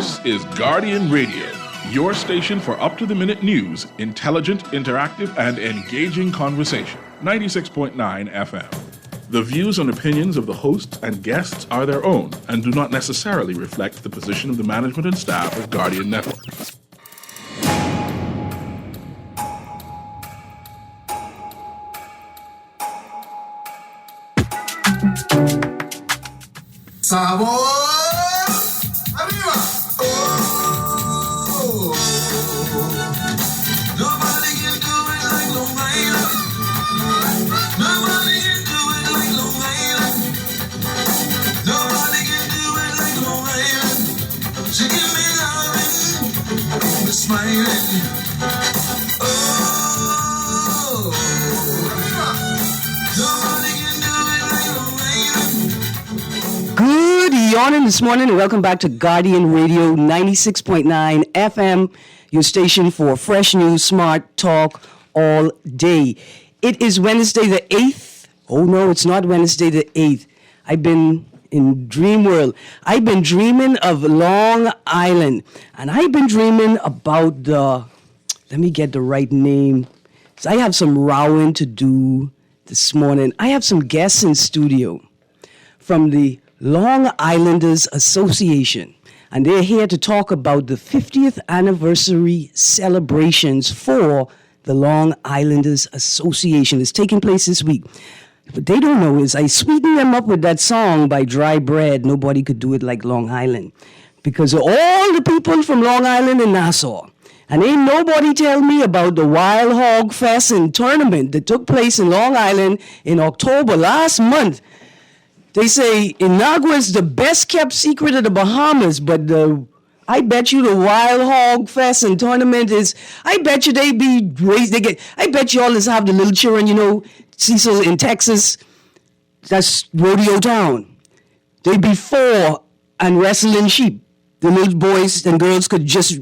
This is Guardian Radio, your station for up-to-the-minute news, intelligent, interactive, and engaging conversation. 96.9 FM. The views and opinions of the hosts and guests are their own and do not necessarily reflect the position of the management and staff of Guardian Network. Sabor, arriba. Oh, nobody can do it like Long Island. Nobody can do it like Long Island. Nobody can do it like Long Island. She give me loving, the smiling. Oh, nobody can do it like Long Island. Good morning this morning and welcome back to Guardian Radio 96.9 FM, your station for fresh news, smart talk all day. It is Wednesday the 8th. Oh no, it's not Wednesday the 8th. I've been in dream world. I've been dreaming of Long Island and I've been dreaming about let me get the right name. So I have some rowing to do this morning. I have some guests in studio from the Long Islanders Association, and they're here to talk about the 50th anniversary celebrations for the Long Islanders Association. It's taking place this week. What they don't know is I sweetened them up with that song by Dry Bread, Nobody Could Do It Like Long Island, because of all the people from Long Island and Nassau. And ain't nobody tell me about the Wild Hog Fest and tournament that took place in Long Island in October last month. They say Inagua's the best kept secret of the Bahamas, but I bet you the Wild Hog Fest and tournament is, I bet you they be raised, I bet you all just have the little children, you know, Cecil in Texas, that's rodeo town. They be four and wrestling sheep. The little boys and girls could just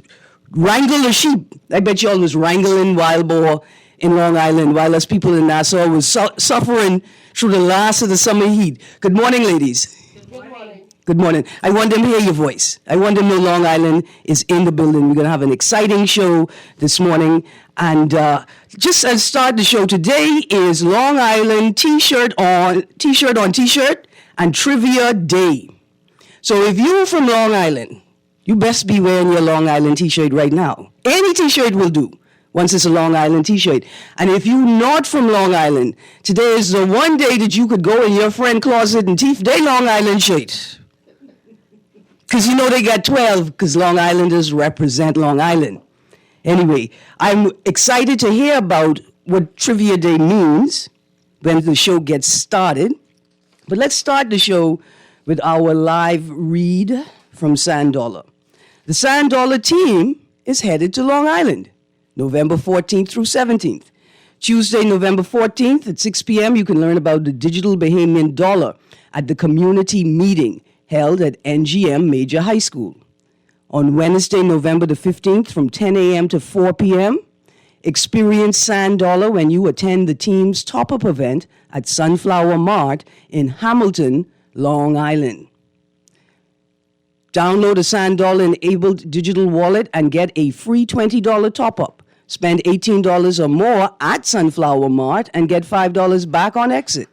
wrangle the sheep. I bet you all was wrangling wild boar in Long Island, while us people in Nassau was suffering through the last of the summer heat. Good morning, ladies. Good morning. Good morning. I want them to hear your voice. I want them to know Long Island is in the building. We're going to have an exciting show this morning. And just as start the show today is Long Island t-shirt on t-shirt and trivia day. So if you're from Long Island, you best be wearing your Long Island t-shirt right now. Any t-shirt will do. Once it's a Long Island t-shirt. And if you're not from Long Island, today is the one day that you could go in your friend closet and teeth their Long Island shirt. Because you know they got 12, because Long Islanders represent Long Island. Anyway, I'm excited to hear about what Trivia Day means when the show gets started. But let's start the show with our live read from Sand Dollar. The Sand Dollar team is headed to Long Island, November 14th through 17th. Tuesday, November 14th at 6 p.m., you can learn about the digital Bahamian dollar at the community meeting held at NGM Major High School. On Wednesday, November the 15th from 10 a.m. to 4 p.m., experience Sand Dollar when you attend the team's top-up event at Sunflower Mart in Hamilton, Long Island. Download a Sand Dollar-enabled digital wallet and get a free $20 top-up. Spend $18 or more at Sunflower Mart and get $5 back on exit.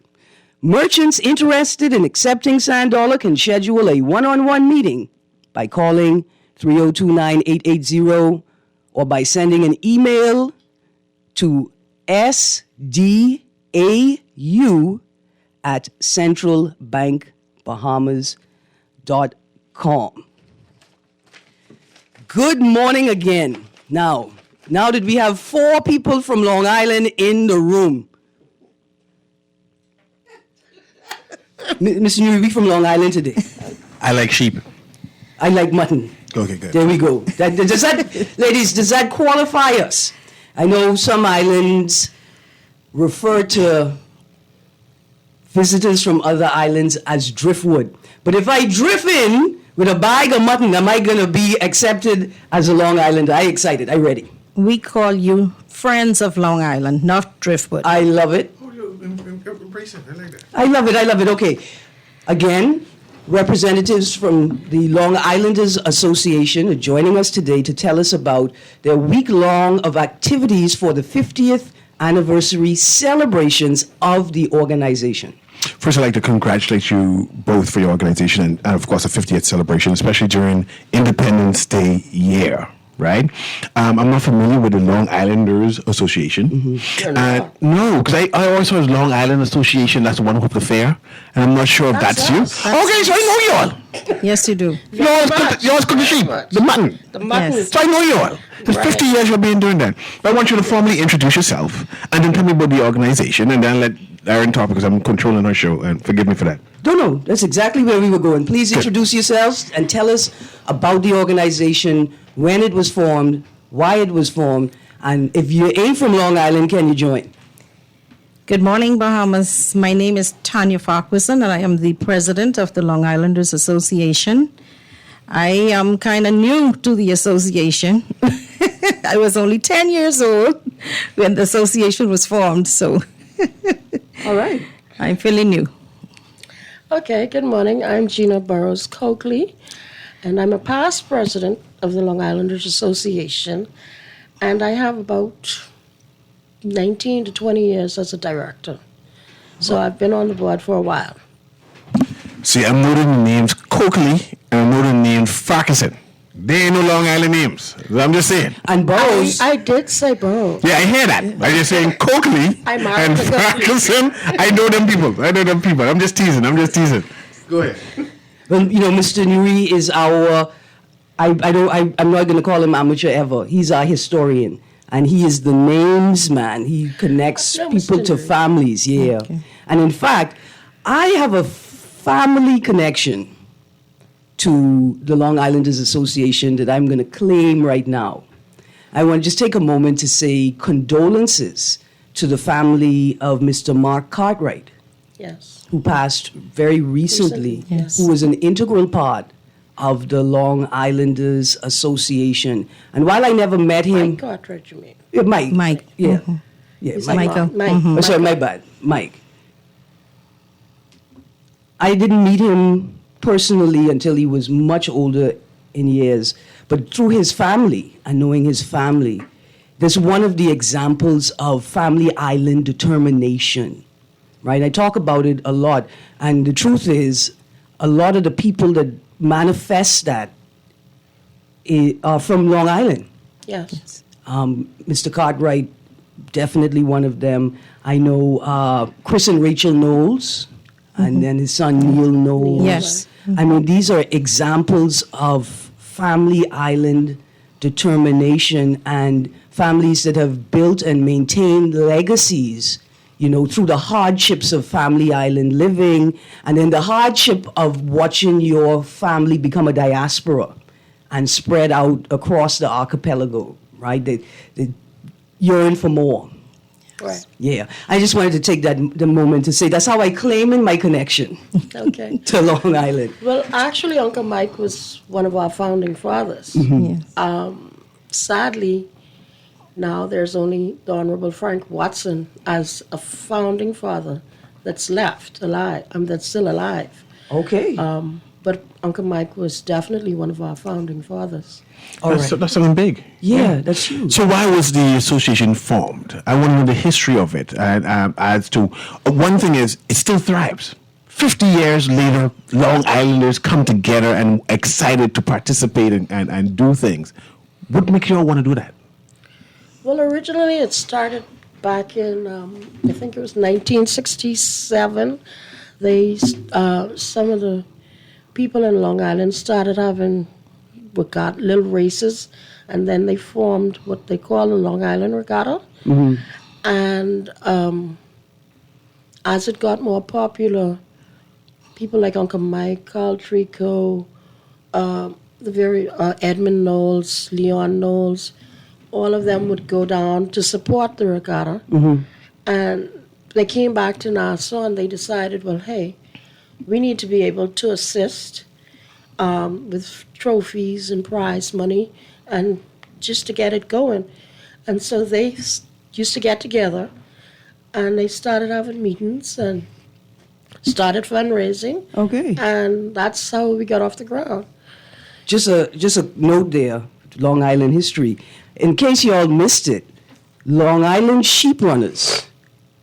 Merchants interested in accepting Sand Dollar can schedule a one-on-one meeting by calling 302-9880 or by sending an email to sdau@centralbankbahamas.com. Good morning again. Now that we have 4 people from Long Island in the room. Mr. Newry, we from Long Island today. I like sheep. I like mutton. Okay, good. There we go. Ladies, does that qualify us? I know some islands refer to visitors from other islands as driftwood. But if I drift in with a bag of mutton, am I going to be accepted as a Long Islander? I excited. I ready. We call you Friends of Long Island, not Driftwood. I love it. Embrace it. I like that. I love it. Okay. Again, Representatives from the Long Islanders Association are joining us today to tell us about their week-long of activities for the 50th anniversary celebrations of the organization. First, I'd like to congratulate you both for your organization and of course, the 50th celebration, especially during Independence Day year, right? I'm not familiar with the Long Islanders Association. No, because I always thought it was Long Island Association, that's the one who have the fair, and I'm not sure if that's you. Okay, so I know you all. Yes, you do. You always cook the sheep, the mutton. Yes. So I know you all. It's 50 years you've been doing that. But I want you to formally introduce yourself and then tell me about the organization and then let Erin talk because I'm controlling her show and forgive me for that. No, that's exactly where we were going. Please introduce yourselves and tell us about the organization, when it was formed, why it was formed, and if you ain't from Long Island, can you join? Good morning, Bahamas. My name is Tanya Farquharson, and I am the president of the Long Islanders Association. I am kind of new to the association. I was only 10 years old when the association was formed, so All right. I'm fairly new. Okay, good morning. I'm Gina Burrows Coakley, and I'm a past president of the Long Islanders Association, and I have about 19 to 20 years as a director. So I've been on the board for a while. See, I'm noting the names Coakley and I'm noting the name Farquharson. They ain't no Long Island names. I'm just saying. And Burroughs. I did say Burrows. Yeah, I hear that. I'm just saying Coakley I marked and it. Farquharson. I know them people. I'm just teasing. Go ahead. Well, Mr. Nuri is our, I'm not going to call him amateur ever. He's our historian. And he is the names man. He connects No, people Mr. to Nuri. families, yeah. And in fact, I have a family connection to the Long Islanders Association that I'm going to claim right now. I want to just take a moment to say condolences to the family of Mr. Mark Cartwright, Yes. who passed very recently, Yes. who was an integral part of the Long Islanders Association. And while I never met him, Mike Cartwright, you mean? Mike. Mike. Yeah. Mhm. Yeah, Is Mike. that Michael. Mike. Oh, sorry, my bad. Mike. I didn't meet him personally until he was much older in years, but through his family and knowing his family, that's one of the examples of family island determination, right? I talk about it a lot, and the truth is, a lot of the people that manifest that are from Long Island. Yes. Mr. Cartwright, definitely one of them. I know Chris and Rachel Knowles, and then his son Neil Knowles. Yes. I mean, these are examples of family island determination and families that have built and maintained legacies, through the hardships of family island living and then the hardship of watching your family become a diaspora and spread out across the archipelago, right? They yearn for more. Right. Yeah. I just wanted to take the moment to say that's how I claim in my connection Okay. to Long Island. Well, actually, Uncle Mike was one of our founding fathers. Yes. Sadly, now there's only the Honorable Frank Watson as a founding father that's left alive. That's still alive. Okay. But Uncle Mike was definitely one of our founding fathers. All right. That's something big. Yeah, that's huge. So why was the association formed? I want to know the history of it. And as to one thing is, it still thrives. 50 years later, Long Islanders come together and excited to participate and do things. What makes you all want to do that? Well, originally it started back in, I think it was 1967. Some of the people in Long Island started having what got little races, and then they formed what they call the Long Island Regatta. And as it got more popular, people like Uncle Mike, Carl Trico, Edmund Knowles, Leon Knowles, all of them would go down to support the regatta. And they came back to Nassau and they decided, well, hey, we need to be able to assist with trophies and prize money and just to get it going. And so they used to get together and they started having meetings and started fundraising, Okay. and that's how we got off the ground. Just a note there, Long Island history. In case you all missed it, Long Island sheep runners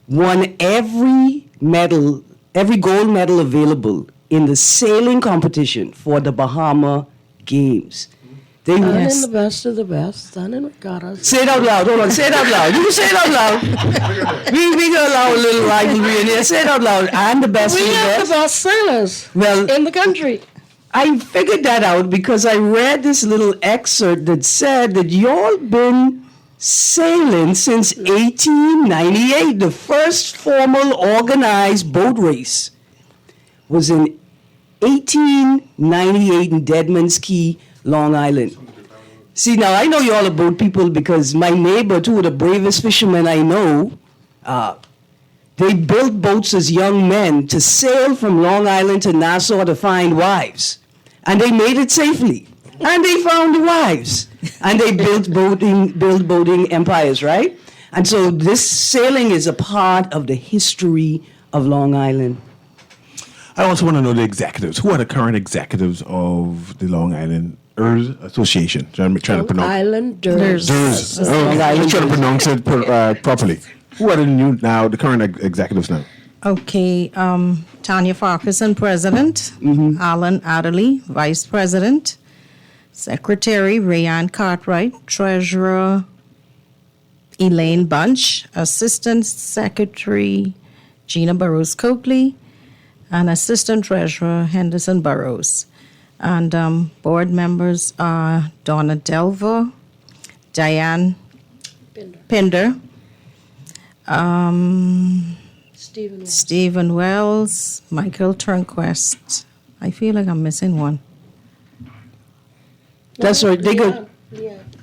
won every gold medal available in the sailing competition for the Bahama Games. They And won. in the best of the best, and in regattas. Say it out loud. Hold on. Say it out loud. You can say it out loud. we can allow a little rivalry in here. Say it out loud. I'm the best. We of the have best. the best sailors Well, in the country. I figured that out because I read this little excerpt that said that y'all been sailing since 1898. The first formal organized boat race was in 1898 in Deadman's Key, Long Island. See, now I know y'all are boat people because my neighbor, two of the bravest fishermen I know, they built boats as young men to sail from Long Island to Nassau to find wives. And they made it safely. And they found the wives. And they built boating empires, right? And so this sailing is a part of the history of Long Island. I also want to know the executives. Who are the current executives of the Long Island Association? Trying to pronounce. Islanders. Oh, I'm trying to pronounce it properly. Who are the current executives now? Okay, Tanya Farquharson, President. Alan Adderley, Vice President. Secretary Rayanne Cartwright. Treasurer Elaine Bunch. Assistant Secretary Gina Burrows Coakley. And Assistant Treasurer Henderson Burrows. And board members are Donna Delver, Diane Pinder, Stephen Wells, Michael Turnquest. I feel like I'm missing one. That's right. They go.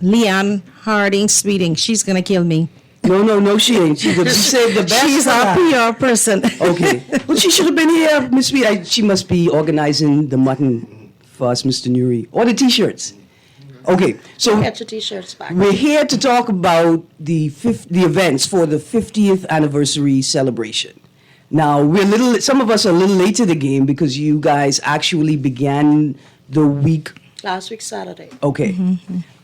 Leanne Harding Speeding. She's going to kill me. No, she ain't. She saved the best. She's for our last. PR person. Okay. Well, she should have been here, Miss Speed. She must be organizing the mutton for us, Mr. Nuri, or the T-shirts. Okay, so Get your T-shirts back. we're here to talk about the events for the 50th anniversary celebration. Now, some of us are a little late to the game because you guys actually began the week. Last week, Saturday. Okay.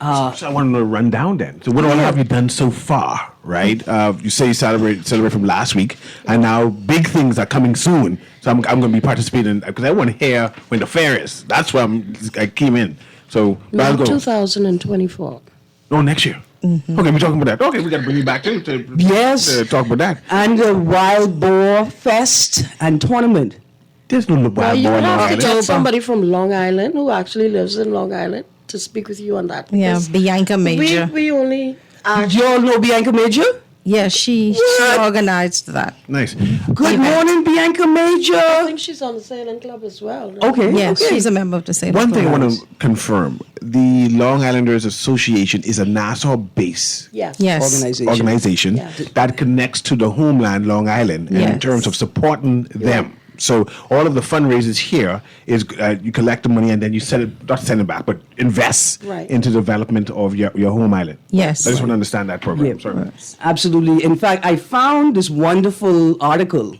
So I want to know the rundown then. So what all have you done so far, right? You say you celebrate from last week, and now big things are coming soon. So I'm going to be participating because I want to hear when the fair is. That's why I came in. So No, I'll go. 2024. No, next year. Okay, we're talking about that. Okay, we got to bring you back to Yes. to talk about that. And the Wild Boar Fest and Tournament. There's no Well, wild you boar would in Long have to Island. get somebody from Long Island who actually lives in Long Island to speak with you on that. Yeah, because Bianca Major. We only Do you all know Bianca Major? Yeah, she organized that. Nice. Good morning, Bianca I Major. think she's on the sailing club as well. no? Okay. Yes, okay. she's a member of the same One thing I club. want to confirm: the Long Islanders Association is a Nassau-based Yes. Yes. organization Yeah. that connects to the homeland, Long Island, and in Yes. terms of supporting them. So all of the fundraisers here is you collect the money and then you not send it back, but invest Right. into the development of your home island. Yes. I just want to understand that program. Yeah. Sorry. Absolutely. In fact, I found this wonderful article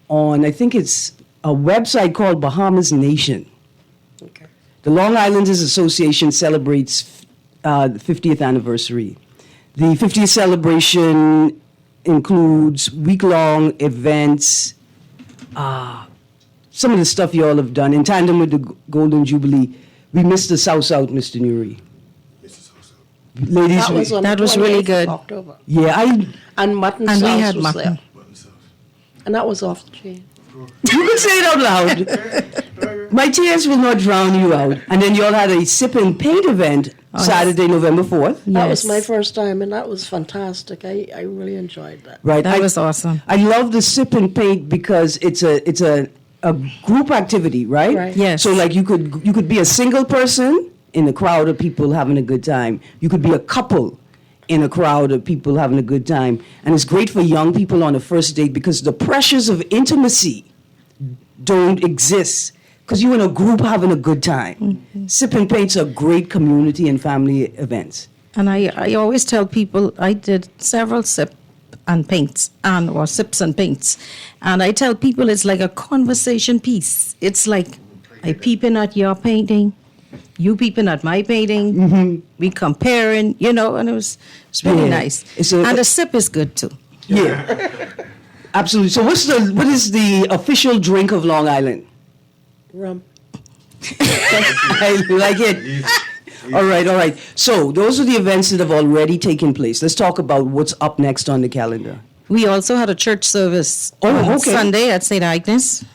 on, I think it's a website called Bahamas Nation. Okay. The Long Islanders Association celebrates the 50th anniversary. The 50th celebration includes week-long events, some of the stuff you all have done. In tandem with the Golden Jubilee, we missed the South, Mr. Nuri. Ladies, That was on That the was really 28th good. of October. yeah, And mutton And we sauce had was mutton. there. And that was off the chain. you can say it out loud. My tears will not drown you out. And then you all had a sip and paint event Saturday, November 4th. That was Yes. my first time, and that was fantastic. I really enjoyed that. Right. That was awesome. I love the sip and paint because it's a group activity, right? Right. Yes. So like you could be a single person in a crowd of people having a good time. You could be a couple in a crowd of people having a good time. And it's great for young people on a first date because the pressures of intimacy don't exist because you're in a group having a good time. Sip and paints are great community and family events. And I always tell people I did several sip and paints or sips and paints. And I tell people it's like a conversation piece. It's like I peeping at your painting, you peeping at my painting, we comparing, and it's really nice. And the sip is good too. Yeah. Absolutely. So what is the official drink of Long Island? Rum. I like it. All right. So those are the events that have already taken place. Let's talk about what's up next on the calendar. We also had a church service Oh, on okay. Sunday at St. Agnes.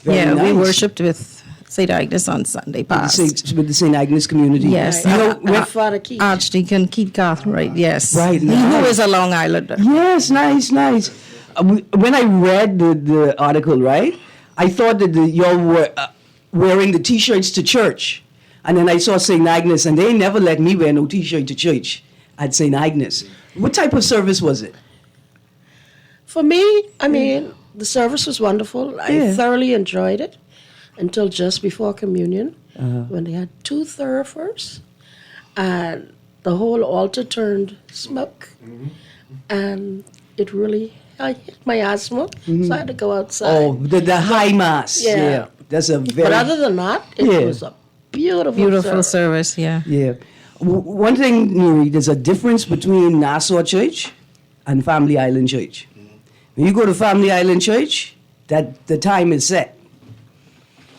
Very We nice. worshipped with St. Agnes on Sunday past. With the St. Agnes community. Yes. With Father Keith. Archdeacon Keith Cartwright, yes. Right, He nice. who is a Long Islander. Yes, nice. When I read the article, right, I thought that y'all were wearing the T-shirts to church. And then I saw St. Agnes, and they never let me wear no T-shirt to church at St. Agnes. What type of service was it? For me, I mean, the service was wonderful. I Yeah. thoroughly enjoyed it until just before communion, when they had 2 thoroughfares, and the whole altar turned smoke, and it really hit my asthma, so I had to go outside. Oh, the high mass. Yeah. That's a very... But other than that, it Yeah. was a beautiful Beautiful service. service, yeah. Yeah. One thing, Nuri, there's a difference between Nassau Church and Family Island Church. When you go to Family Island Church, that the time is set,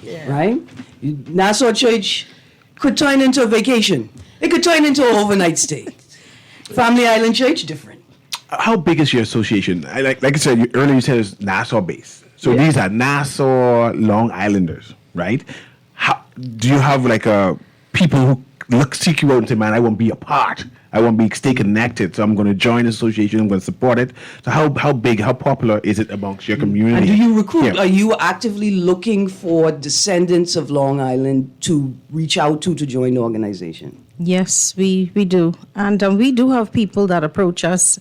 Yeah. right? Nassau Church could turn into a vacation. It could turn into an overnight stay. Family Island Church, different. How big is your association? Like I said earlier, you said it's Nassau based. So Yeah. these are Nassau Long Islanders, right? How, do you have like people who seek you out and say, "Man, I want to be a part. I want to stay connected. So I'm going to join the association. I'm going to support it." So how big, how popular is it amongst your community? And do you recruit? Yeah. Are you actively looking for descendants of Long Island to reach out to join the organization? Yes, we do. And we do have people that approach us.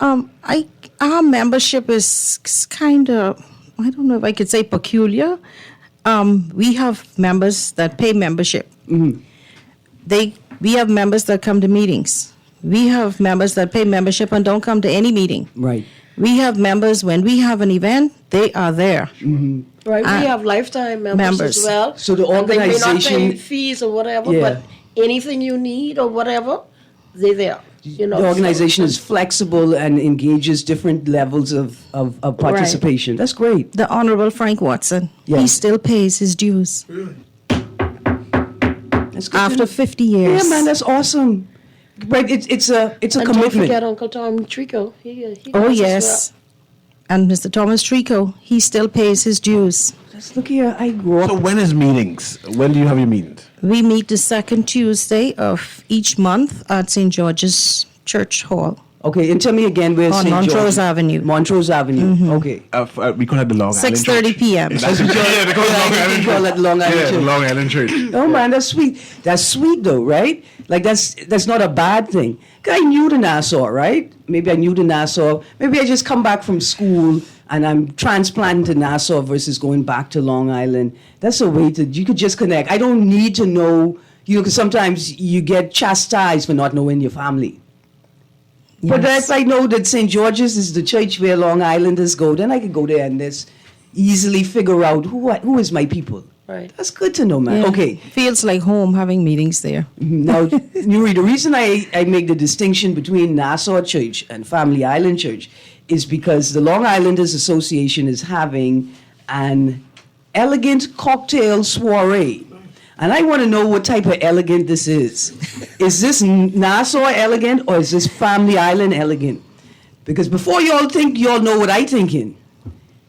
Our membership is kind of, I don't know if I could say peculiar. We have members that pay membership. We have members that come to meetings. We have members that pay membership and don't come to any meeting. Right. We have members, when we have an event, they are there. Right, we have lifetime members as well. So the And they may not organization- pay fees or whatever, Yeah. but anything you need or whatever, they're there. The organization is flexible and engages different levels of participation. That's great. The Honorable Frank Watson, he Yes. still pays his dues That's good. after 50 years. Yeah, man, that's awesome. But it's a And don't commitment. forget Uncle Tom Trico. He Oh, does as yes. And Mr. Thomas Trico, he still pays his dues. Let's look here. I grew up. So when is meetings? When do you have your meetings? We meet the second Tuesday of each month at St. George's Church Hall. Okay, and tell me again where's On St. Montrose George? Avenue. Montrose Avenue. Okay. We call it the Long Island 6:30 Church. p.m. Yeah, they call it Long Yeah, Island they call Church. it Long Island Yeah, Church. Long Island Church. Oh man, that's sweet. That's sweet though, right? Like that's not a bad thing. 'Cause I knew to Nassau, right? Maybe I knew to Nassau. Maybe I just come back from school and I'm transplanting to Nassau versus going back to Long Island. That's a way you could just connect. I don't need to know, because sometimes you get chastised for not knowing your family. But Yes. if I know that St. George's is the church where Long Islanders go, then I can go there and just easily figure out who is my people. Right. That's good to know, man. Yeah. Okay. Feels like home having meetings there. Now, Nuri, the reason I make the distinction between Nassau Church and Family Island Church is because the Long Islanders Association is having an elegant cocktail soiree. And I want to know what type of elegant this is. Is this Nassau elegant or is this Family Island elegant? Because before y'all think y'all know what I thinking,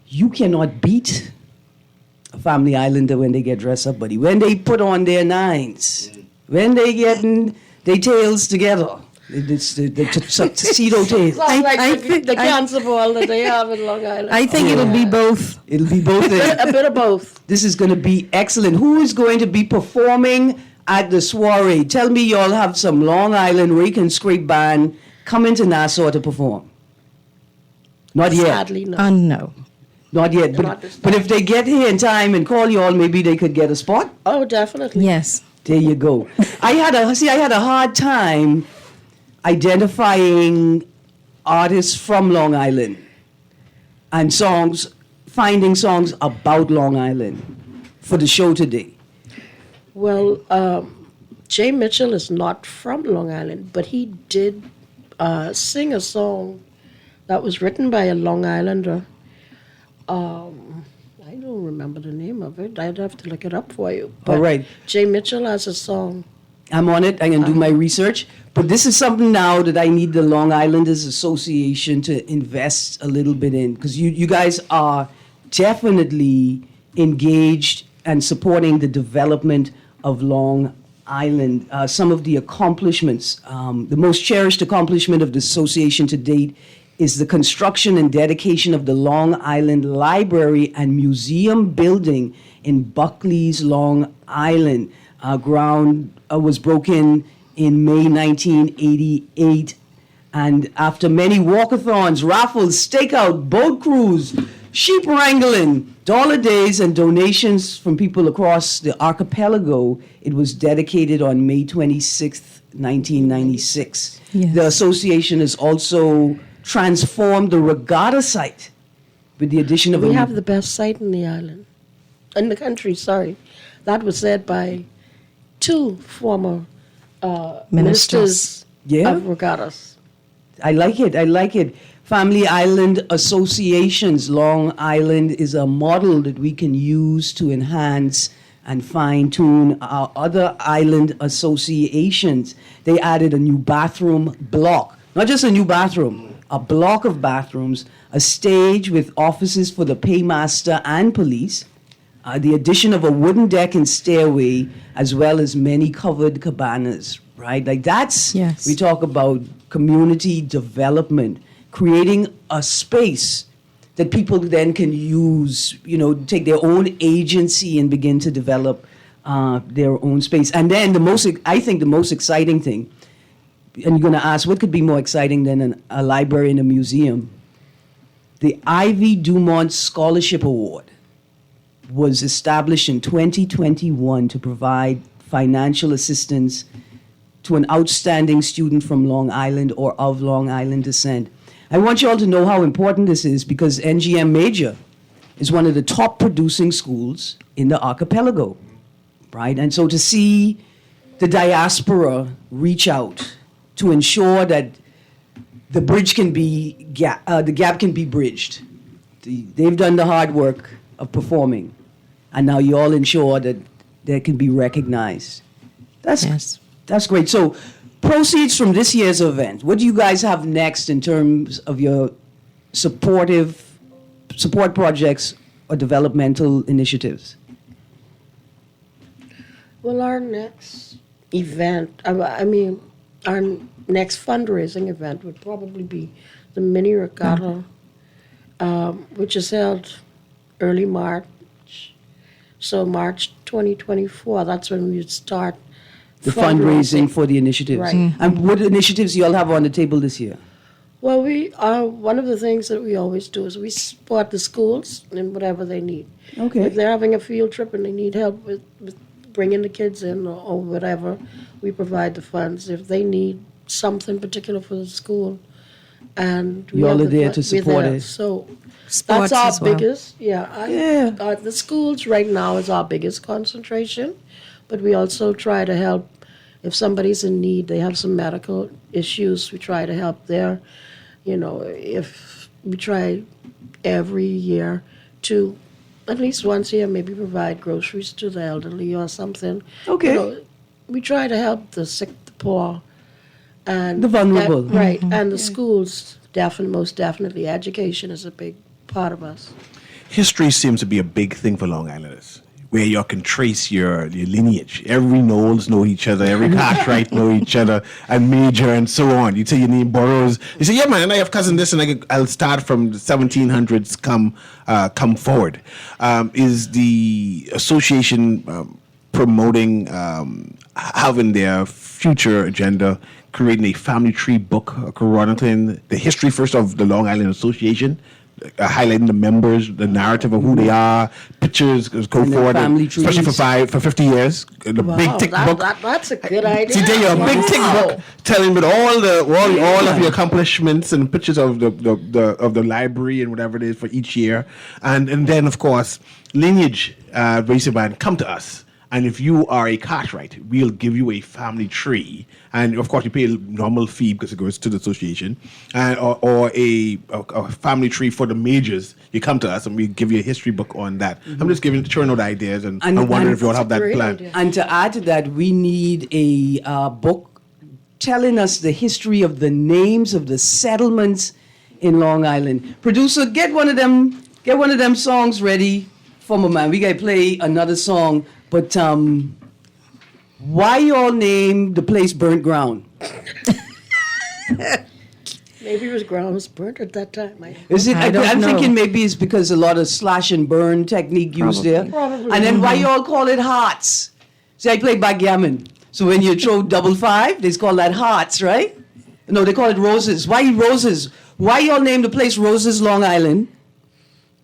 you cannot beat a Family Islander when they get dressed up, buddy. When they put on their nines, when they getting their tails together, the tuxedo tails. Sounds like I the, think- the I- cancer ball that they have in Long Island. I think it'll be both. It'll be both. a bit of both. This is going to be excellent. Who is going to be performing at the soiree? Tell me y'all have some Long Island rake and scrape band coming to Nassau to perform. Not yet. Sadly, no. No. Not yet. Not But, this but time. if they get here in time and call y'all, maybe they could get a spot. Oh, definitely. Yes. There you go. I had a hard time identifying artists from Long Island and finding songs about Long Island for the show today? Well, Jay Mitchell is not from Long Island, but he did sing a song that was written by a Long Islander. I don't remember the name of it. I'd have to look it up for you. But All right. Jay Mitchell has a song. I'm on it. I can do my research. But this is something now that I need the Long Islanders Association to invest a little bit in, because you guys are definitely engaged and supporting the development of Long Island. Some of the accomplishments, the most cherished accomplishment of the association to date is the construction and dedication of the Long Island Library and Museum building in Buckley's Long Island. Ground was broken in May 1988. And after many walkathons, raffles, stakeout, boat cruise, sheep wrangling, dollar days, and donations from people across the archipelago, it was dedicated on May 26th, 1996. Yes. The association has also transformed the regatta site with the addition of We a have the best site in the island, in the country, sorry. That was said by two former ministers Yeah. of regattas. I like it. I like it. Family Island Associations. Long Island is a model that we can use to enhance and fine-tune our other island associations. They added a new bathroom block. Not just a new bathroom, a block of bathrooms, a stage with offices for the paymaster and police, the addition of a wooden deck and stairway, as well as many covered cabanas, right? Like that's, Yes. we talk about community development, creating a space that people then can use, take their own agency and begin to develop their own space. And then I think the most exciting thing, and you're going to ask, what could be more exciting than a library and a museum? The Ivy Dumont Scholarship Award was established in 2021 to provide financial assistance to an outstanding student from Long Island or of Long Island descent. I want you all to know how important this is because NGM Major is one of the top producing schools in the archipelago, right? And so to see the diaspora reach out to ensure that the bridge can be the gap can be bridged. They've done the hard work of performing, and now you all ensure that they can be recognized. Yes. That's great. So, proceeds from this year's event. What do you guys have next in terms of your support projects or developmental initiatives? Well, our next event, our next fundraising event would probably be the mini regatta, which is held early March. So March 2024, that's when we would start The fundraising for the initiatives. Right. And what initiatives do you all have on the table this year? Well, one of the things that we always do is we support the schools in whatever they need. Okay. If they're having a field trip and they need help with bringing the kids in or whatever, we provide the funds. If they need something particular for the school, and we You all have are the there fun- to we're support there. it. So Sports that's our as well. biggest, Yeah. the schools right now is our biggest concentration, but we also try to help if somebody's in need, they have some medical issues, we try to help there. If we try every year to, at least once a year, maybe provide groceries to the elderly or something. Okay. We try to help the sick, the poor, and The vulnerable. right, and the schools, most definitely. Education is a big part of us. History seems to be a big thing for Long Islanders, where you can trace your lineage. Every Knowles know each other, every Cartwright know each other, and Major and so on. You say you need boroughs. You say, yeah, man, and I have cousin this, and I'll start from the 1700s come forward. Is the association promoting, having their future agenda, creating a family tree book chronicling the history first of the Long Island Association, highlighting the members, the narrative of who they are, pictures go And the forward, family especially trees. for 50 years. The big tick book. That's a good idea. See, there you a big tick book telling with all of your accomplishments and pictures of the library and whatever it is for each year, and then of course lineage racing band come to us. And if you are a Cartwright, we'll give you a family tree. And of course, you pay a normal fee because it goes to the association, or a family tree for the majors. You come to us and we give you a history book on that. I'm just throwing out ideas and wondering if you all have that plan. idea. And to add to that, we need a book telling us the history of the names of the settlements in Long Island. Producer, get one of them songs ready for my man. We gotta play another song. But why y'all name the place Burnt Ground? Maybe it was burnt at that time. Is it? I don't I'm know. thinking maybe it's because a lot of slash and burn technique used there. Probably. And then why y'all call it hearts? See, I play backgammon. So when you throw 5-5, they call that hearts, right? No, they call it roses. Why roses? Why y'all name the place Roses, Long Island?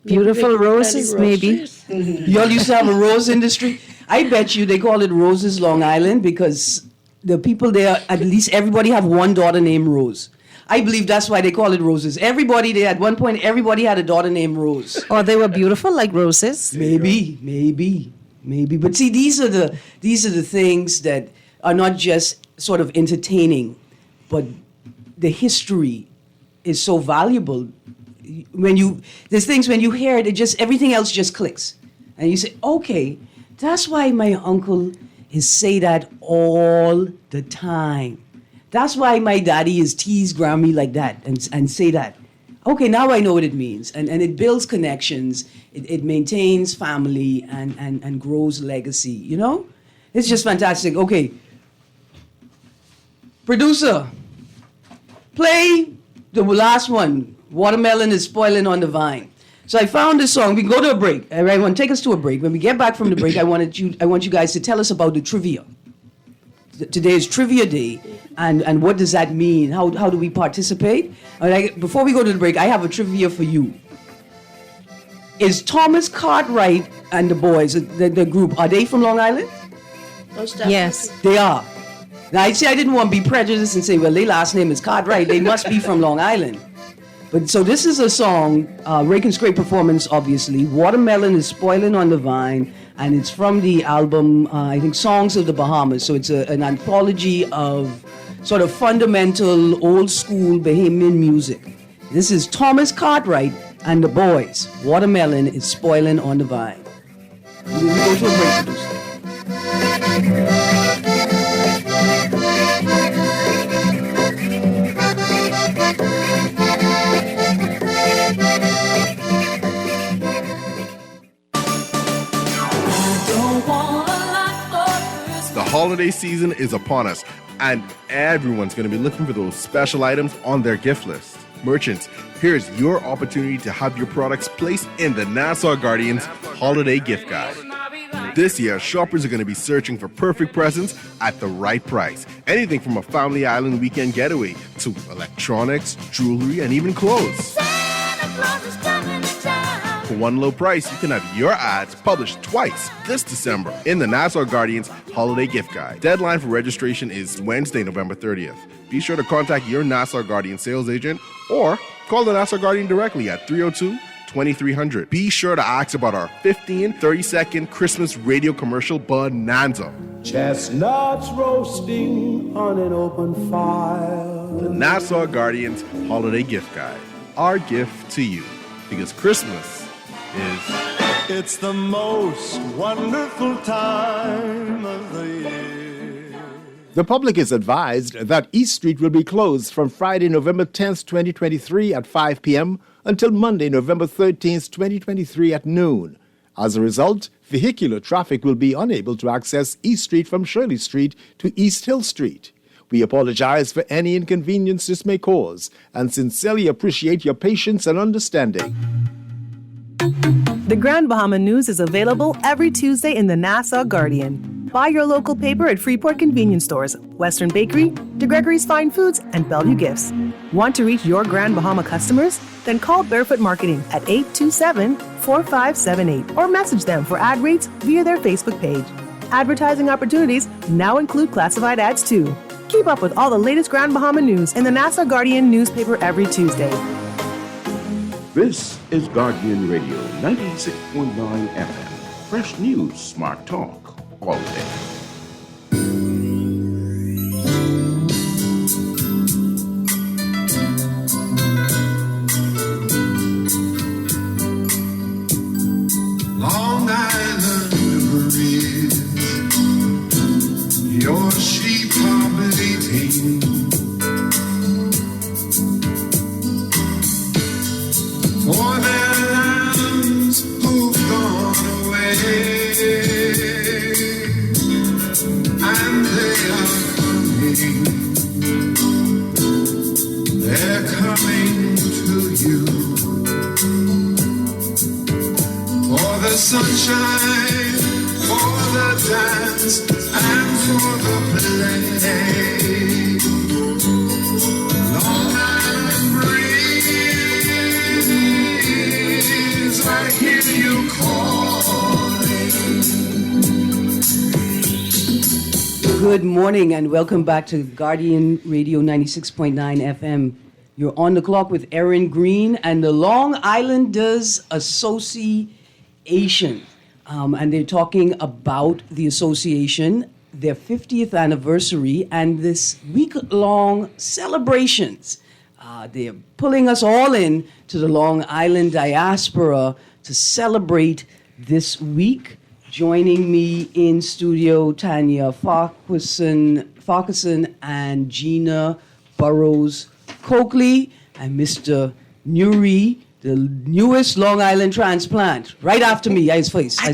Beautiful Maybe roses, plenty maybe. trees. Y'all used to have a rose industry. I bet you they call it Roses, Long Island because the people there, at least everybody have one daughter named Rose. I believe that's why they call it Roses. Everybody there, at one point, everybody had a daughter named Rose. Or they were beautiful like roses. Maybe. But see, these are the things that are not just sort of entertaining, but the history is so valuable. There's things when you hear it, everything else just clicks, and you say, okay, that's why my uncle is say that all the time. That's why my daddy is tease Grammy like that and say that. Okay, now I know what it means. And it builds connections, it maintains family and grows legacy, you know? It's just fantastic. Okay. Producer, play the last one. Watermelon is spoiling on the vine. So I found this song. We can go to a break. All right, I want to take us to a break. When we get back from the break, I want you guys to tell us about the trivia. Today is Trivia Day, and what does that mean? How do we participate? All right, before we go to the break, I have a trivia for you. Is Thomas Cartwright and the boys, the group, are they from Long Island? Most definitely. Yes. They are. Now, I didn't want to be prejudiced and say, well, their last name is Cartwright. They must be from Long Island. But so this is a song, Rakin's great performance, obviously. Watermelon is spoiling on the vine, and it's from the album, I think, Songs of the Bahamas. So it's an anthology of sort of fundamental, old-school Bahamian music. This is Thomas Cartwright and the boys. Watermelon is spoiling on the vine. We go to a break, producer. The holiday season is upon us, and everyone's going to be looking for those special items on their gift list. Merchants, here's your opportunity to have your products placed in the Nassau Guardian's Holiday Gift Guide. This year, shoppers are going to be searching for perfect presents at the right price. Anything from a family island weekend getaway to electronics, jewelry, and even clothes. For one low price, you can have your ads published twice this December in the Nassau Guardian's Holiday Gift Guide. Deadline for registration is Wednesday, November 30th. Be sure to contact your Nassau Guardian sales agent or call the Nassau Guardian directly at 302-2300. Be sure to ask about our 30-second Christmas radio commercial bonanza. Chestnuts roasting on an open fire. The Nassau Guardian's Holiday Gift Guide. Our gift to you. Because Christmas is... It's the most wonderful time of the year. The public is advised that East Street will be closed from Friday, November 10th, 2023 at 5 p.m. until Monday, November 13th, 2023 at noon. As a result, vehicular traffic will be unable to access East Street from Shirley Street to East Hill Street. We apologize for any inconvenience this may cause and sincerely appreciate your patience and understanding. The Grand Bahama News is available every Tuesday in the Nassau Guardian. Buy your local paper at Freeport convenience stores, Western Bakery, DeGregory's Fine Foods, and Bellevue Gifts. Want to reach your Grand Bahama customers? Then call Barefoot Marketing at 827-4578 or message them for ad rates via their Facebook page. Advertising opportunities now include classified ads too. Keep up with all the latest Grand Bahama news in the Nassau Guardian newspaper every Tuesday. This is Guardian Radio 96.9 FM. Fresh news, smart talk, all day. Long Island Bridge, your sheep are bleating. For their lambs who've gone away, and they are coming. They're coming to you. For the sunshine, for the dance, and for the play. Long Island breeze, I hear you calling. Good morning and welcome back to Guardian Radio 96.9 FM. You're on the clock with Erin, Greene, and the Long Islanders Association. And they're talking about the association, their 50th anniversary, and this week-long celebrations. They're pulling us all in to the Long Island diaspora to celebrate this week. Joining me in studio, Tanya Farquharson and Gina Burrows Coakley, and Mr. Nuri, the newest Long Island transplant, right after me. Eyes face. I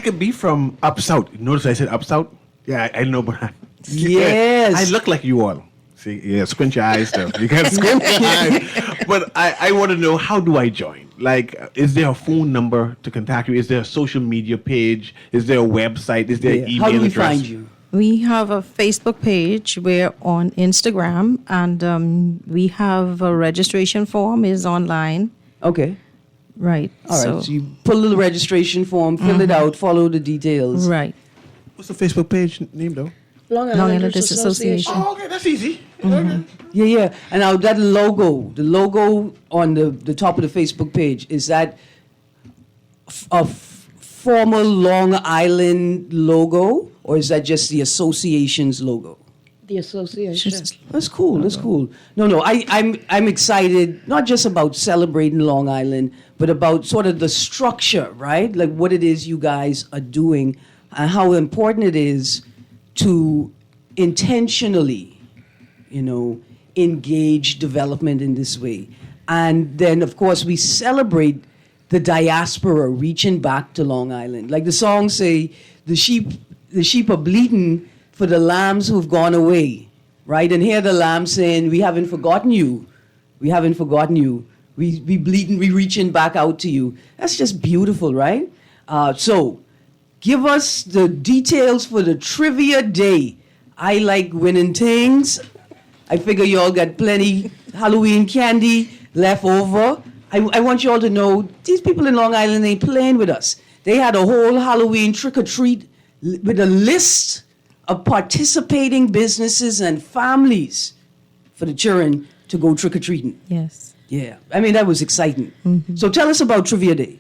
could be from up south. Notice I said up south? Yeah, I know, but Yes. I look like you all. See, yeah, squint your eyes though. You can't squint your eyes. But I want to know, how do I join? Like, is there a phone number to contact you? Is there a social media page? Is there a website? Is there an email How do we address? find you? We have a Facebook page. We're on Instagram, and we have a registration form is online. Okay. Right. All right. So you pull a little registration form, fill it out, follow the details. Right. What's the Facebook page name though? Long Long Islanders Islanders Association. Oh, okay, that's easy. Yeah, yeah. And now that logo, the logo on the top of the Facebook page, is that a former Long Island logo, or is that just the association's logo? The association. That's cool. That's cool. No. I'm excited not just about celebrating Long Island, but about sort of the structure, right? Like what it is you guys are doing, and how important it is to intentionally, engage development in this way. And then, of course, we celebrate the diaspora reaching back to Long Island. Like the song say, the sheep are bleating for the lambs who've gone away, right? And here the lamb saying, we haven't forgotten you. We haven't forgotten you. We bleating, we reaching back out to you. That's just beautiful, right? So give us the details for the trivia day. I like winning things. I figure y'all got plenty Halloween candy left over. I want you all to know these people in Long Island ain't playing with us. They had a whole Halloween trick-or-treat with a list of participating businesses and families for the children to go trick-or-treating. Yes. Yeah, I mean, that was exciting. So tell us about Trivia Day.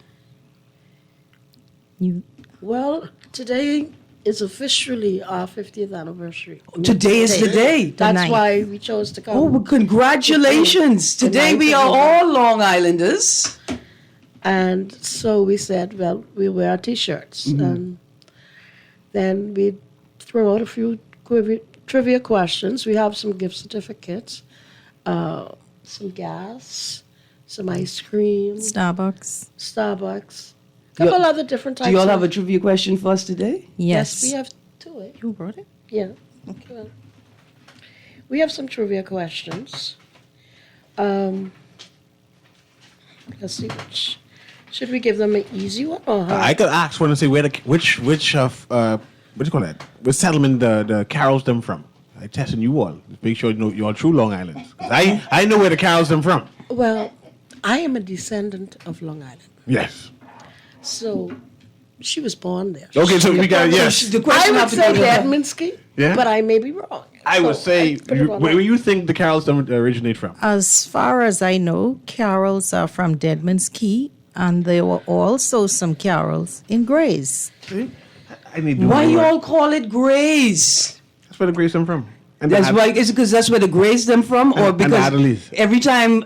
Well, today is officially our 50th anniversary. Today is the day. That's why we chose to come. Oh, well, congratulations. The Today ninth we of are November. all Long Islanders. And so we said, well, we wear our T-shirts. And then we throw out a few trivia questions. We have some gift certificates, some gas, some ice cream, Starbucks. couple other different types. Do you all have a of, trivia question for us today? Yes, we have two. You brought it? Yeah. Okay. Well, we have some trivia questions. Let's see should we give them an easy one or hard? I could ask one and say which what do you call that? What settlement the carols them from? I testing you all. Make sure you know you're true Long Islanders. 'Cause I know where the carols them from. Well, I am a descendant of Long Island. Yes. So she was born there. Okay, so we got yes. The I question would have to say go to- Edmondsky, Yeah? but I may be wrong. I would So say I put it on where that. you think the carols them originate from? As far as I know, carols are from Deadman's Key, and there were also some carols in Grays. See? I need to Why know you where- all call it Grays? That's where the Grace them from. And That's the why. Is it because that's where the Grays them from, or And the because Adelaide. every time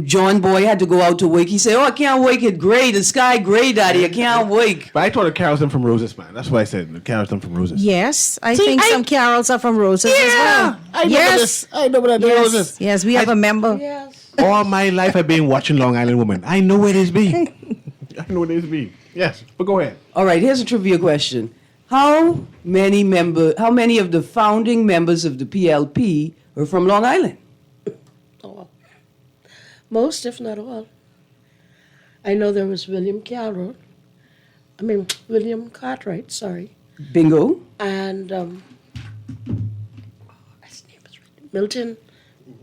John Boy had to go out to wake, he say, "Oh, I can't wake it gray. The sky gray, Daddy. I can't wake." But I thought the carols them from Roses, man. That's why I said the carols them from Roses. Yes, I See, think I- some carols are from Roses as well. I know yes. this. I know what Yes, Roses. yes, we have a member. Yes. All my life I've been watching Long Island Woman. I know where this be. I know where this be. Yes, but go ahead. All right, here's a trivia question. How many of the founding members of the PLP were from Long Island? All. Most, if not all. I know there was William Cartwright, sorry. Bingo. And his name is right. Milton,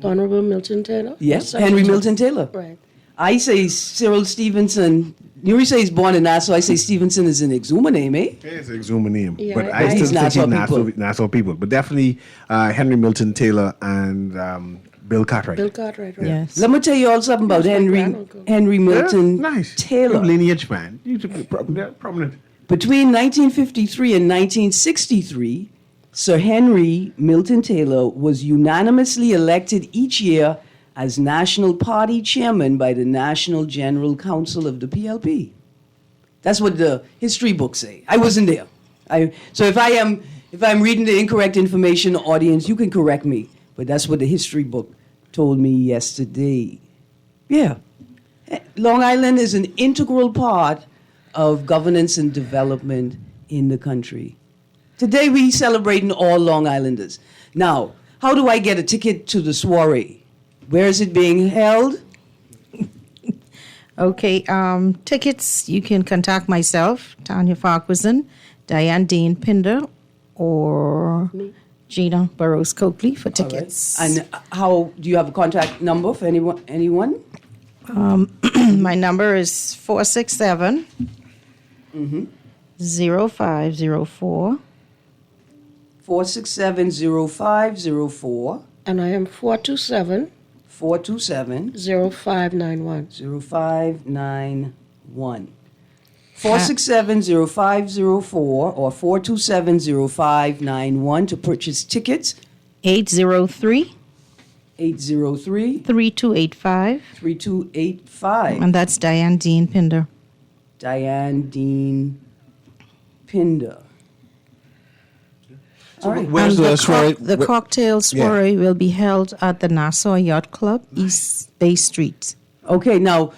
Honorable Milton Taylor. Yes, Such Henry and such. Milton Taylor. Right. I say Cyril Stevenson. Yuri say he's born in Nassau. I say Stevenson is an Exuma name, eh? It's an Exuma name, Yeah, but I- I He's still think he's Nassau people. Nassau people. But definitely Henry Milton Taylor and Bill Cartwright. Bill Cartwright, right. Yes. Let me tell you all something about That's my Henry granduncle. Milton Nice. Taylor. Good lineage, man. You should be prominent. Between 1953 and 1963, Sir Henry Milton Taylor was unanimously elected each year as National Party Chairman by the National General Council of the PLP. That's what the history books say. I wasn't there. So if I'm reading the incorrect information, audience, you can correct me. But that's what the history book told me yesterday. Yeah. Long Island is an integral part of governance and development in the country. Today we celebrating all Long Islanders. Now, how do I get a ticket to the soiree? Where is it being held? Okay, tickets, you can contact myself, Tanya Farquharson, Diane Dean Pinder, or Gina Burrows Coakley for tickets. And how do you have a contact number for anyone? My number is 467 0504. 467-0504. And I am 427 427 0591. 0591. 467-0504 or 427-0591 to purchase tickets. 803 803 3285. 3285. And that's Diane Dean Pinder. Diane Dean Pinder. All right. Where's And the soiree? the cocktail soiree will be held at the Nassau Yacht Club, East Bay Street. Okay, now,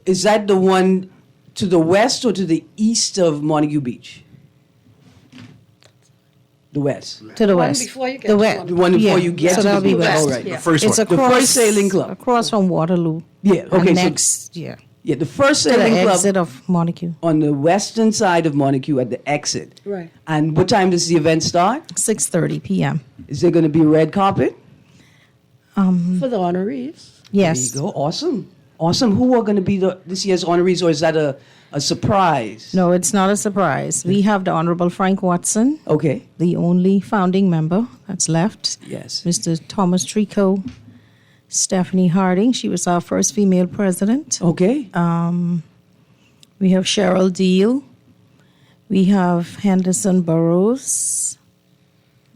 is that the one to the west or to the east of Montague Beach? The west. To the One west. before you get the to west. one. The one before you get so to that'll the be west. west. All right. Yeah. The first It's one. The across, first sailing club. across from Waterloo. Yeah, okay, And so- next, Yeah, the first to the sailing club exit of Montague. on the western side of Montague at the exit. Right. And what time does the event start? 6:30 p.m. Is there going to be a red carpet? For the honorees. Yes. There you go. Awesome. Awesome. Who are going to be this year's honorees, or is that a surprise? No, it's not a surprise. We have the Honorable Frank Watson, Okay. the only founding member that's left. Yes. Mr. Thomas Trico, Stephanie Harding. She was our first female president. Okay. We have Cheryl Deal. We have Henderson Burrows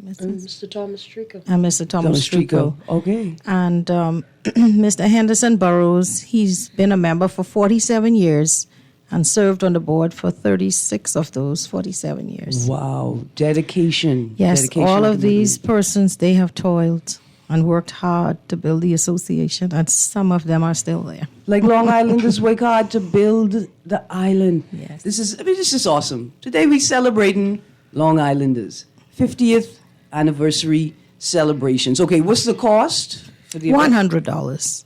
And Mr. Thomas Trico. and Mr. Thomas Trico. Okay. And Mr. Henderson Burrows, he's been a member for 47 years and served on the board for 36 of those 47 years. Wow. Dedication. Yes, Dedication all to of these persons, they have toiled and worked hard to build the association, and some of them are still there. Like Long Islanders work hard to build the island. Yes. This is awesome. Today we're celebrating Long Islanders 50th anniversary celebrations. Okay, what's the cost for the event? $100.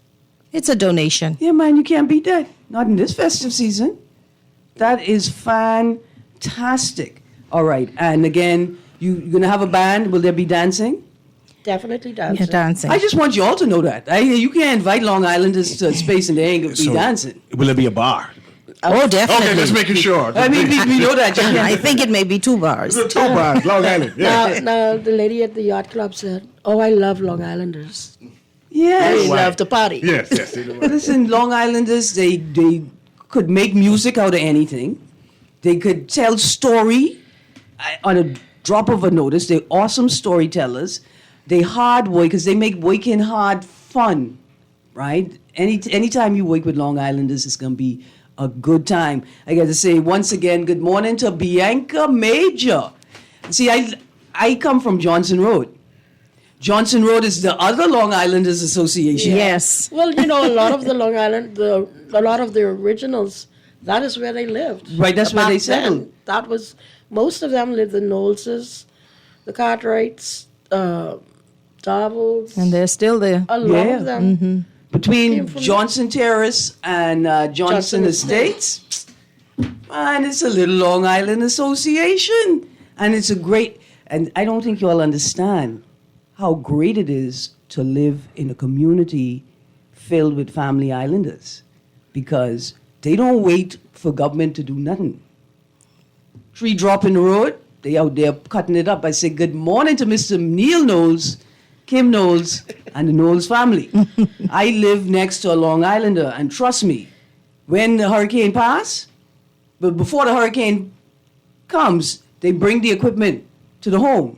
It's a donation. Yeah, man, you can't beat that. Not in this festive season. That is fantastic. All right. And again, you're going to have a band. Will there be dancing? Definitely Yeah, dancing. dancing. I just want you all to know that. You can't invite Long Islanders to a space and they ain't going to be dancing. Will it be a bar? Oh, definitely. Okay, just making sure. I mean, we know that. You I can't. think it may be 2 bars. Two bars, Long Island. Yeah. Now, the lady at the yacht club said, "Oh, I love Long Islanders. Yes. They love to party." Yes. Listen, Long Islanders, they could make music out of anything. They could tell story on a drop of a notice. They're awesome storytellers. They hard work because they make working hard fun, right? Anytime you work with Long Islanders, it's going to be a good time. I got to say once again, good morning to Bianca Major. See, I come from Johnson Road. Johnson Road is the other Long Islanders Association. Yes. Well, a lot of the Long Island, a lot of the originals, that is where they lived. Right, that's where Back they then, settled. that was, most of them lived in Knowleses, the Cartwrights, Davos. And they're still there. A lot Yeah. of them. Between Came from- Johnson Terrace and Johnson Johnson Estates, and it's a little Long Island Association. And it's a great, and I don't think you all understand how great it is to live in a community filled with family islanders because they don't wait for government to do nothing. Tree drop in the road, they out there cutting it up. I say good morning to Mr. Neil Knowles, Kim Knowles, and the Knowles family. I live next to a Long Islander, and trust me, when the hurricane passes, but before the hurricane comes, they bring the equipment to the home,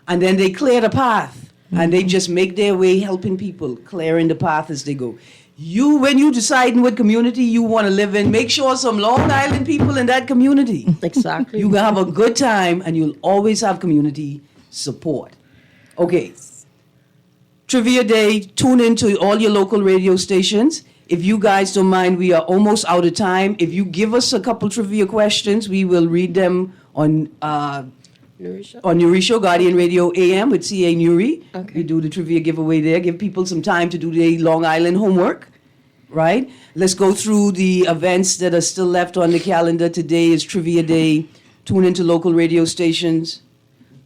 and then they clear the path, and they just make their way helping people, clearing the path as they go. When you deciding what community you want to live in, make sure some Long Island people in that community. Exactly. You will have a good time, and you'll always have community support. Okay. Trivia Day, tune in to all your local radio stations. If you guys don't mind, we are almost out of time. If you give us a couple trivia questions, we will read them on Nuri Show, Guardian Radio AM with C.A. Nuri. Okay. We do the trivia giveaway there. Give people some time to do their Long Island homework, right? Let's go through the events that are still left on the calendar. Today is Trivia Day. Tune into local radio stations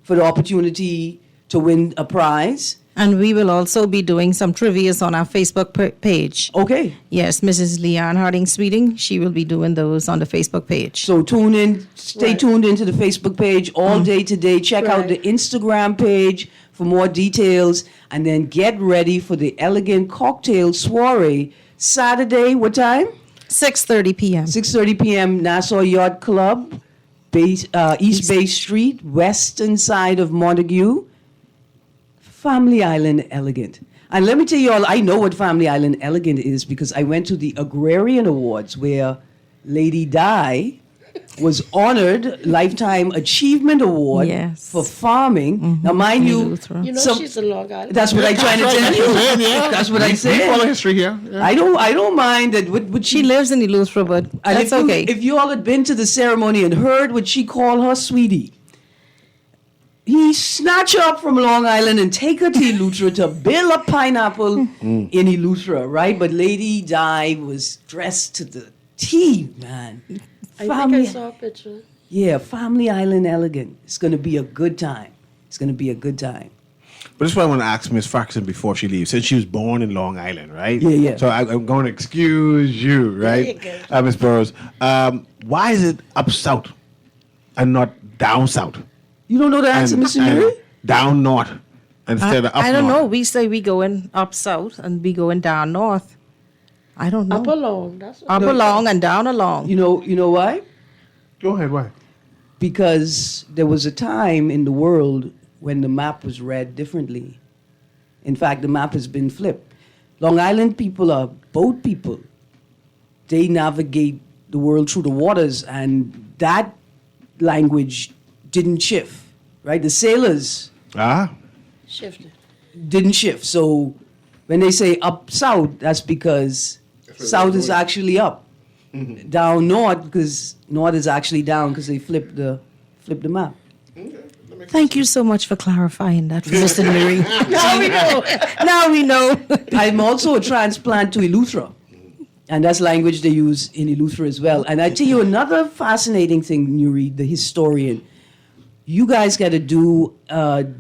for the opportunity to win a prize. And we will also be doing some trivias on our Facebook page. Okay. Yes, Mrs. Leanne Harding Sweeting, she will be doing those on the Facebook page. So tune in, stay tuned into the Facebook page all day today. Check out the Instagram page for more details. And then get ready for the Elegant Cocktail Soiree. Saturday, what time? 6:30 p.m. 6:30 p.m., Nassau Yacht Club, East Bay Street, western side of Montague. Family Island Elegant. And let me tell you all, I know what Family Island Elegant is because I went to the Agrarian Awards where Lady Di was honored Lifetime Achievement Award for farming. Now, mind you, she's a Long Island. that's what I'm trying to tell you. That's what I said. We follow history here. Yeah. I don't mind that. What She lives in Eleuthera, but that's okay. If you all had been to the ceremony and heard what she called her sweetie, he snatch her up from Long Island and take her to Eleuthera to build a pineapple in Eleuthera, right? But Lady Di was dressed to the T, man. I think I saw a picture. Yeah, Family Island Elegant. It's going to be a good time. It's going to be a good time. But this is what I want to ask Miss Fraxton before she leaves. Since she was born in Long Island, right? Yeah. So I'm going to excuse you, right? Miss Burroughs. Why is it up south and not down south? You don't know the answer, Mr. Nuri? Down north instead of up north. I don't know. We say we going up south and we going down north. I don't know. Up along. That's what Up along and down along. You know why? Go ahead, why? Because there was a time in the world when the map was read differently. In fact, the map has been flipped. Long Island people are boat people. They navigate the world through the waters, and that language didn't shift, right? The sailors shifted. Didn't shift. So when they say up south, that's because south is actually up. Down north, because north is actually down because they flipped the map. Thank you so much for clarifying that for Mr. Nuri. Now we know. I'm also a transplant to Eleuthera. And that's language they use in Eleuthera as well. And I tell you another fascinating thing, Nuri, the historian. you guys got to do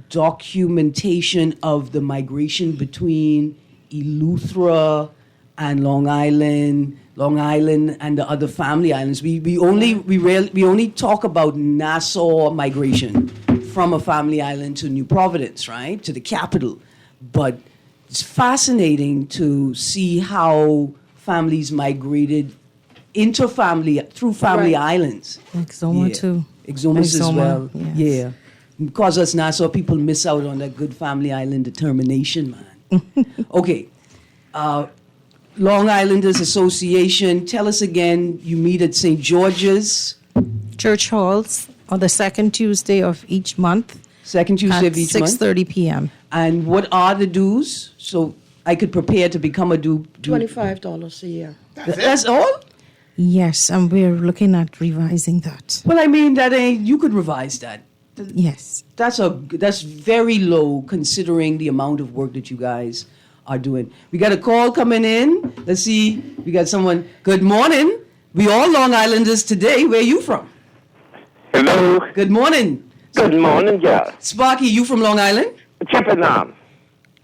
documentation of the migration between Eleuthera and Long Island and the other family islands. We only talk about Nassau migration from a family island to New Providence, right, to the capital. But it's fascinating to see how families migrated through family islands. Exoma too. Exomas as well. Yes. Yeah. Because us Nassau people miss out on that good family island determination, man. Okay. Long Islanders Association. Tell us again, you meet at St. George's. Church halls on the second Tuesday of each month. Second Tuesday of each month. 6:30 p.m. And what are the dues? So I could prepare to become a due. $25 a year. That's all? Yes, and we're looking at revising that. Well, I mean, you could revise that. Yes. That's very low considering the amount of work that you guys are doing. We got a call coming in. Let's see. We got someone. Good morning. We all Long Islanders today. Where are you from? Hello. Good morning. Good morning, yeah. Sparky, you from Long Island? Chippenham.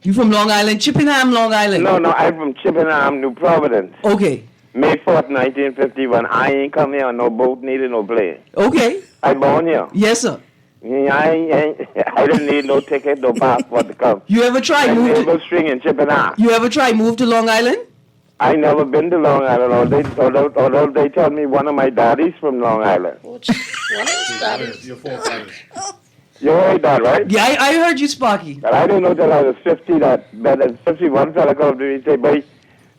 You from Long Island? Chippenham, Long Island? No, I'm from Chippenham, New Providence. Okay. May 4th, 1951. I ain't come here on no boat, needed no plane. Okay. I born here. Yes, sir. I didn't need no ticket, no passport to come. You ever tried move to string in Chippenham? You ever tried move to Long Island? I never been to Long Island, although they tell me one of my daddies from Long Island. What is that? Your forefathers. You heard that, right? Yeah, I heard you, Sparky. But I didn't know till I was 50 that at 51 fella called me and say, boy,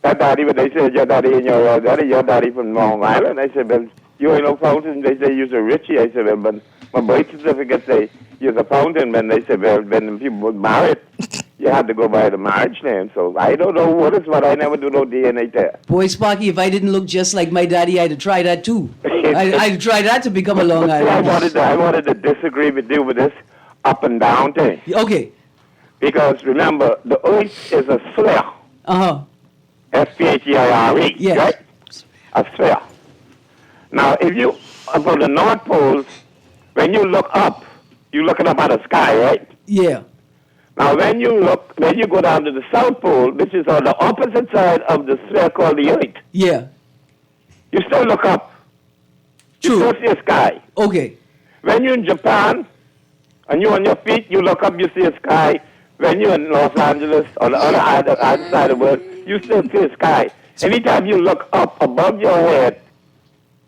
that daddy, but they said your daddy and your daddy from Long Island. I said, well, you ain't no fountain. They say you're a Richie. I said, well, but my birth certificate say you're a fountain. And they said, well, when people were married, you had to go by the marriage name. So I don't know what is what. I never do no DNA test. Boy, Sparky, if I didn't look just like my daddy, I'd have tried that too. I'd try that to become a Long Islander. I wanted to disagree with you with this up and down thing. Okay. Because remember, the earth is a sphere. Uh-huh. S-P-H-E-I-R-E. Yes. Right? A sphere. Now, if you, from the North Pole, when you look up, you're looking up at the sky, right? Yeah. Now, when you go down to the South Pole, which is on the opposite side of the sphere called the Earth. Yeah. You still look up. True. You still see a sky. Okay. When you're in Japan, and you're on your feet, you look up, you see a sky. When you're in Los Angeles, on the other side of the world, you still see a sky. Anytime you look up above your head,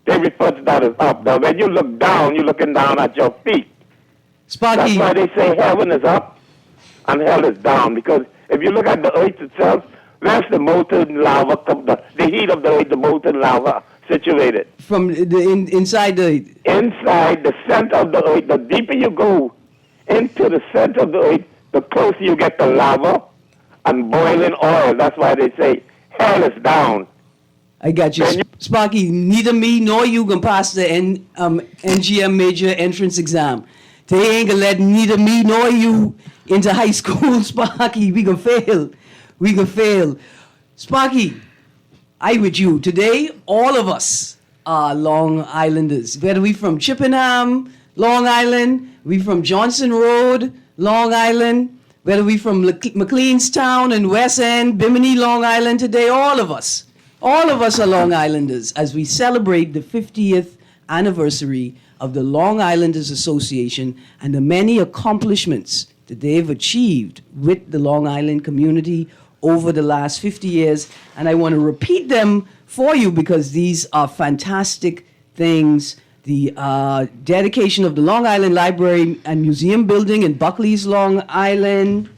they refer to that as up. Now, when you look down, you're looking down at your feet. Sparky. That's why they say heaven is up and hell is down. Because if you look at the earth itself, where's the molten lava, the heat of the earth, the molten lava situated? From inside the... Inside the center of the earth. The deeper you go into the center of the earth, the closer you get to lava and boiling oil. That's why they say hell is down. I got you. Sparky, neither me nor you can pass the NGM major entrance exam. They ain't gonna let neither me nor you into high school, Sparky. We can fail. We can fail. Sparky, I with you. Today, all of us are Long Islanders. Whether we from Chippenham, Long Island, we from Johnson Road, Long Island, whether we from McLeanstown and West End, Bimini, Long Island, today, all of us are Long Islanders as we celebrate the 50th anniversary of the Long Islanders Association and the many accomplishments that they've achieved with the Long Island community over the last 50 years. And I want to repeat them for you because these are fantastic things. The dedication of the Long Island Library and Museum building in Buckley's Long Island.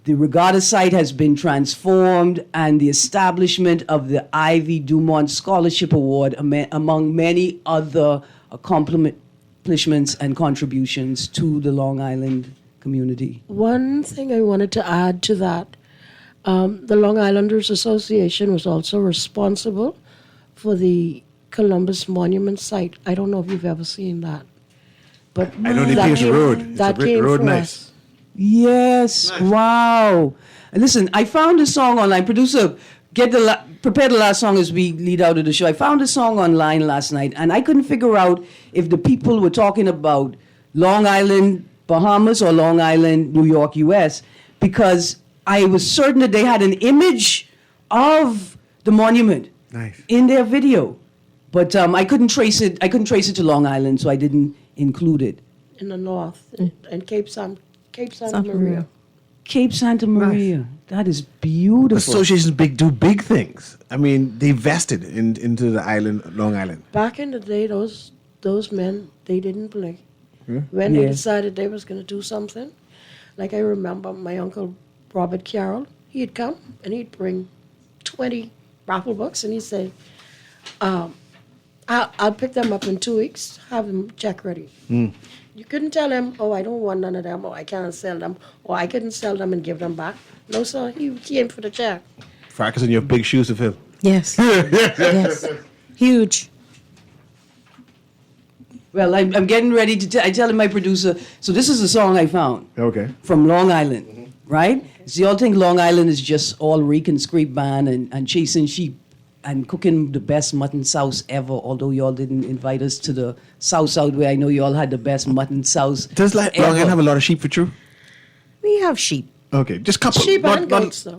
The regatta site has been transformed, and the establishment of the Ivy Dumont Scholarship Award, among many other accomplishments and contributions to the Long Island community. One thing I wanted to add to that, the Long Islanders Association was also responsible for the Columbus Monument site. I don't know if you've ever seen that. But I know they paved the road. It's that a brick came road, from nice. us. Yes, nice. Wow. Listen, I found a song online. Producer, prepare the last song as we lead out of the show. I found a song online last night, and I couldn't figure out if the people were talking about Long Island, Bahamas, or Long Island, New York, U.S., because I was certain that they had an image of the monument in their video. But I couldn't trace it. I couldn't trace it to Long Island, so I didn't include it. In the north, in Cape Santa Maria. Cape Santa Maria. That is beautiful. Associations do big things. I mean, they vested into the island, Long Island. Back in the day, those men, they didn't play. When they decided they was going to do something, like I remember my uncle Robert Carroll, he'd come and he'd bring 20 raffle books and he'd say, I'll pick them up in 2 weeks, have them check ready. You couldn't tell him, oh, I don't want none of them, or I can't sell them, or I couldn't sell them and give them back. No, sir, he came for the check. Fracas in your big shoes to fill. Yes. Yes. Huge. Well, I'm getting ready to. I telling my producer. So this is a song I found. Okay. From Long Island, right? So y'all think Long Island is just all rake and scrape band and chasing sheep and cooking the best mutton sauce ever? Although y'all didn't invite us to the south where I know y'all had the best mutton sauce. Does Long Island have a lot of sheep for true? We have sheep. Okay, just couple. Sheep and goats, though.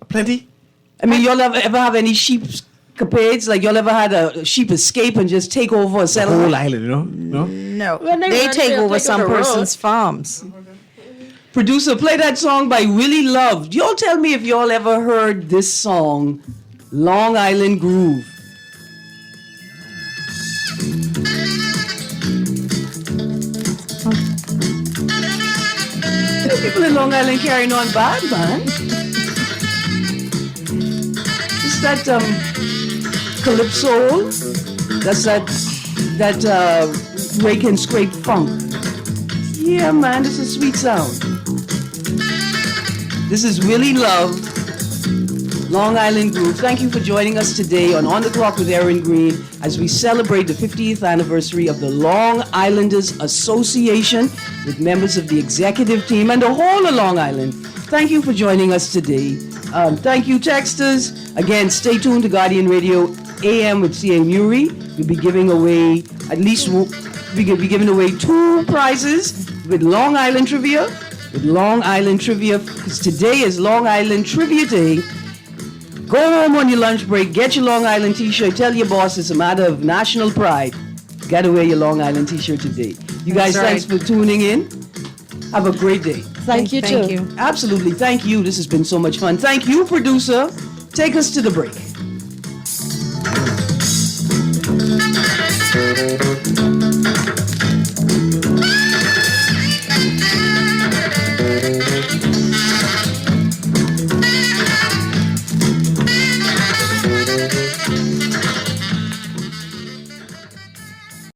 Plenty. I mean, y'all ever have any sheep capades? Like y'all ever had a sheep escape and just take over a The settlement? whole island, you know? No? No. When they They run, take they'll over take some on the road. person's farms. Producer, play that song by Willie Love. Y'all tell me if y'all ever heard this song, Long Island Groove. People in Long Island carrying on bad, man. It's that calypso. That's that rake and scrape funk. Yeah, man, this is a sweet sound. This is Willie Love, Long Island Groove. Thank you for joining us today on the Clock with Erin Greene as we celebrate the 50th anniversary of the Long Islanders Association with members of the executive team and the whole of Long Island. Thank you for joining us today. Thank you, texters. Again, stay tuned to Guardian Radio AM with C.A. Muri. We'll be giving away giving away 2 prizes with Long Island Trivia. Because today is Long Island Trivia Day. Go home on your lunch break, get your Long Island t-shirt, tell your boss it's a matter of national pride. You gotta wear your Long Island t-shirt today. You guys, That's thanks for tuning in. Have a great day. Thank you, Thank too. you. Absolutely, thank you. This has been so much fun. Thank you, producer. Take us to the break.